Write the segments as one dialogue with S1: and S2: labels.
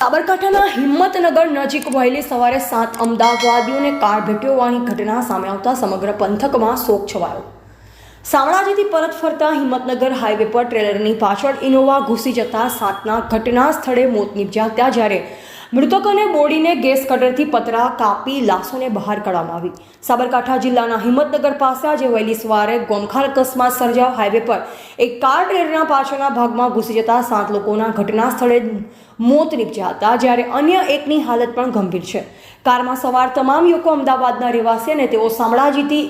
S1: સાબરકાંઠાના હિંમતનગર નજીક વહેલી સવારે 7 અમદાવાદીઓને કાર ભેટ્યો હોવાની ઘટના સામે આવતા સમગ્ર પંથકમાં શોક છવાયો। શામળાજીથી પરત ફરતા હિંમતનગર હાઈવે પર ટ્રેલરની પાછળ ઇનોવા ઘૂસી જતા 7ના ઘટના સ્થળે મોત નિપજ્યા, જ્યારે મૃતકોને બોડીને ગેસ કટરથી પતરા કાપી લાશોને બહાર કાઢવામાં આવી। સાબરકાંઠા જિલ્લાના હિંમતનગર પાસે આજે વહેલી સવારે ગોમખાર અકસ્માત સર્જાયો। હાઈવે પર એક કાર ટ્રેલરના પાછળના ભાગમાં ઘૂસી જતા 7 લોકોના ઘટના સ્થળે મોત નિપજ્યા હતા, જ્યારે અન્ય એકની હાલત પણ ગંભીર છે। કારમાં સવાર તમામ લોકો અમદાવાદના રહેવાસી અને તેઓ શામળાજીથી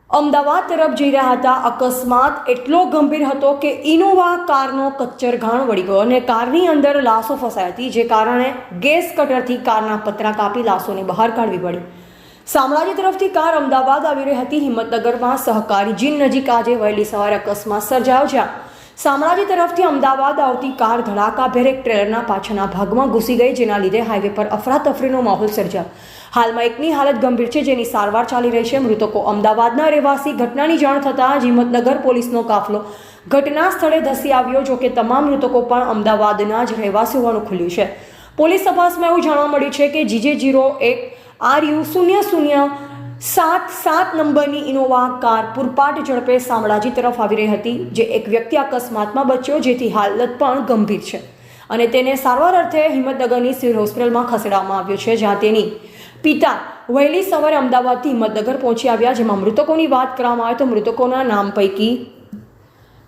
S1: અમદાવાદ તરફ જઈ રહ્યા હતા। અકસ્માત એટલો ગંભીર હતો કે ઇનોવા કારનો કચ્ચરઘાણ વળી ગયો અને કારની અંદર લાશો ફસાઈ હતી, જે કારણે ગેસ કટરથી કારના પતરા કાપી લાશોને બહાર કાઢવી પડી। શામળાજી તરફથી કાર અમદાવાદ આવી રહી હતી। હિંમતનગરમાં સહકારી જીન નજીક આજે વહેલી સવારે અકસ્માત સર્જાયો, જ્યાં શામળાજી તરફથી અમદાવાદ આવતી કાર ધડાકાભેર એક ટ્રેલરના પાછળના ભાગમાં ઘૂસી ગઈ, જેના લીધે હાઈવે પર અફરાતફરીનો માહોલ સર્જાયો। હાલમાં એકની હાલત ગંભીર છે, જેની સારવાર ચાલી રહી છે। મૃતકો અમદાવાદના રહેવાસી। ઘટનાની જાણ થતાં હિંમતનગર પોલીસનો કાફલો ઘટના સ્થળે ધસી આવ્યો, જોકે તમામ મૃતકો પણ અમદાવાદના જ રહેવાસી હોવાનું ખુલ્યું છે। પોલીસ તપાસમાં એવું જાણવા મળ્યું છે કે GJ01RU 0077 નંબરની ઇનોવા કાર પૂરપાટ ઝડપે શામળાજી તરફ આવી રહી હતી, જે એક વ્યક્તિ અકસ્માતમાં બચ્યો, જેથી હાલત પણ ગંભીર છે અને તેને સારવાર અર્થે હિંમતનગરની સિવિલ હોસ્પિટલમાં ખસેડવામાં આવ્યો છે, જ્યાં તેની પિતા વહેલી સવારે અમદાવાદથી હિંમતનગર પહોંચી આવ્યા। જેમાં મૃતકોની વાત કરવામાં આવે તો મૃતકોના નામ પૈકી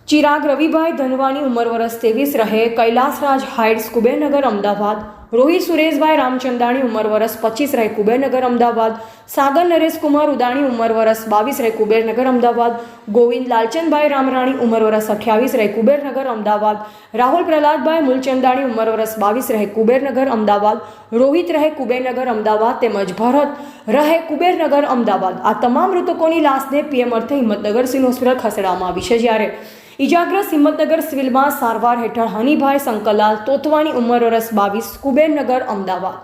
S1: ચિરાગ રવિભાઈ ધનવાની ઉંમર વર્ષ 23 રહે કૈલાસરાજ હાઇટ્સ કુબેરનગર અમદાવાદ, રોહિત સુરેશભાઈ રામચંદાણી ઉંમર વર્ષ 25 રહે કુબેરનગર અમદાવાદ, સાગર નરેશકુમાર ઉદાણી ઉંમર વર્ષ 22 રહે કુબેરનગર અમદાવાદ, ગોવિંદ લાલચંદભાઈ રામરાણી ઉંમર વર્ષ 28 રહે કુબેરનગર અમદાવાદ, રાહુલ પ્રહલાદભાઈ મૂલચંદાણી ઉંમર વર્ષ 22 રહે કુબેરનગર અમદાવાદ, રોહિત રહે કુબેરનગર અમદાવાદ તેમજ ભરત રહે કુબેરનગર અમદાવાદ। આ તમામ મૃતકોની લાશને પીએમ અર્થે હિંમતનગર સિવિલ હોસ્પિટલ ખસેડવામાં આવી છે, જ્યારે ઇજાગ્રસ્ત હિંમતનગર સિવિલમાં સારવાર હેઠળ હનીભાઈ શંકરલાલ તોતવાની ઉંમર વર્ષ 22 કુબેરનગર અમદાવાદ।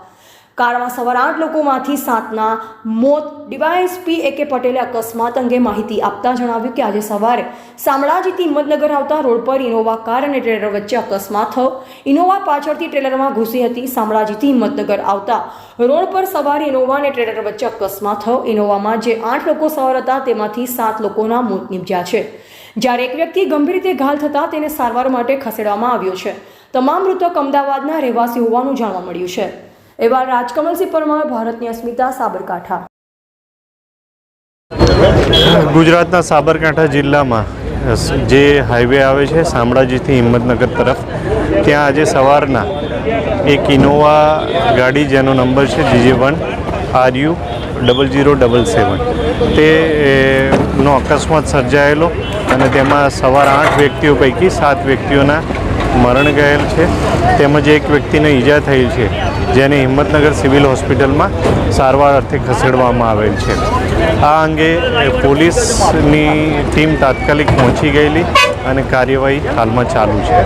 S1: કારમાં સવાર 8 લોકોમાંથી 7ના મોત। ડીવાયએસપી AK પટેલે અકસ્માત અંગે માહિતી આપતા જણાવ્યું કે આજે સવારે શામળાજીથી હિંમતનગર આવતા રોડ પર ઇનોવા કાર અને ટ્રેલર વચ્ચે અકસ્માત થયો। ઇનોવા પાછળથી ટ્રેલરમાં ઘૂસી હતી। શામળાજીથી હિંમતનગર આવતા રોડ પર સવાર ઇનોવા અને ટ્રેલર વચ્ચે અકસ્માત થયો। ઇનોવામાં જે 8 લોકો સવાર હતા, તેમાંથી 7 લોકોના મોત નિપજ્યા છે, જ્યારે એક વ્યક્તિ ગંભીર રીતે ઘાયલ થતાં તેને સારવાર માટે ખસેડવામાં આવ્યો છે। તમામ મૃતક અમદાવાદના રહેવાસી હોવાનું જાણવા મળ્યું છે। એવા રાજકમલસિંહ પરમાર, ભારતની અસ્મિતા, સાબરકાંઠા।
S2: ગુજરાતના સાબરકાંઠા જિલ્લામાં જે હાઈવે આવે છે શામળાજીથી હિંમતનગર તરફ, ત્યાં આજે સવારના એક ઇનોવા ગાડી, જેનો નંબર છે GJ01RU 0077, તેનો અકસ્માત સર્જાયેલો અને તેમાં સવાર 8 વ્યક્તિઓ પૈકી 7 વ્યક્તિઓના મરણ ગયેલ છે, તેમજ એક વ્યક્તિને ઈજા થઈ છે, જેને હિંમતનગર સિવિલ હોસ્પિટલમાં સારવાર અર્થે ખસેડવામાં આવેલ છે। આ અંગે પોલીસની ટીમ તાત્કાલિક પહોંચી ગયેલી અને કાર્યવાહી હાલમાં ચાલુ છે।